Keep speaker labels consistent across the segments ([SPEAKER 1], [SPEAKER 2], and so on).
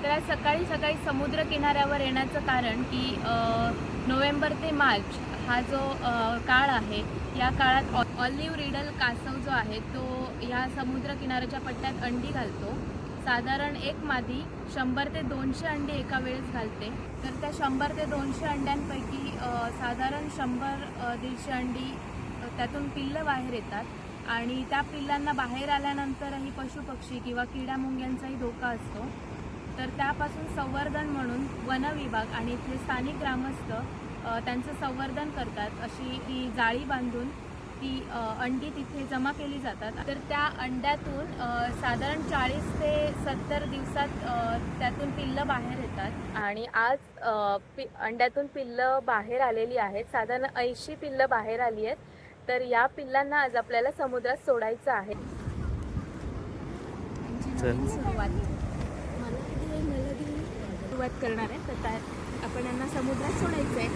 [SPEAKER 1] तर आज सकाळी सकाळी समुद्र किनाऱ्यावर येण्याचं कारण की नोव्हेंबर ते मार्च हा जो काळ आहे, या काळात ऑलिव्ह रिडल कासव जो आहे तो ह्या समुद्र किनाऱ्याच्या पट्ट्यात अंडी घालतो. साधारण एक मादी 100 ते 200 अंडी एका वेळेस घालते. तर त्या 100 ते 200 अंड्यांपैकी साधारण 100-150 अंडी त्यातून पिल्लं बाहेर येतात आणि त्या पिल्लांना बाहेर आल्यानंतरही पशुपक्षी किंवा किडामुंग्यांचाही धोका असतो. तर त्यापासून संवर्धन म्हणून वन विभाग आणि इथले स्थानिक ग्रामस्थ त्यांचं संवर्धन करतात. अशी ही जाळी बांधून ती अंडी तिथे जमा केली जातात. तर त्या अंड्यातून साधारण 40 ते 70 दिवसात त्यातून पिल्लं बाहेर येतात आणि आज अंड्यातून पिल्लं बाहेर आलेली आहेत. साधारण 80 पिल्लं बाहेर आली आहेत. तर या पिल्लांना आज आपल्याला समुद्रात सोडायचं आहे. सुरुवात करणार आहे. तर आपण यांना समुद्रात सोडायचं आहे.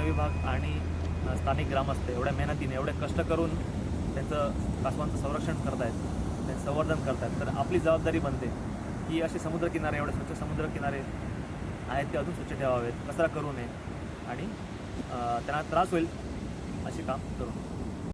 [SPEAKER 2] विभाग आणि स्थानिक ग्रामस्थ एवढ्या मेहनतीने एवढे कष्ट करून त्यांचं कासवांचं संरक्षण करतायत, त्यांचं संवर्धन करतायत. तर आपली जबाबदारी बनते की असे समुद्रकिनारे, एवढे स्वच्छ समुद्रकिनारे आहेत ते अजून स्वच्छ ठेवावेत, कचरा करू नये आणि त्यांना त्रास होईल असे काम करू नये.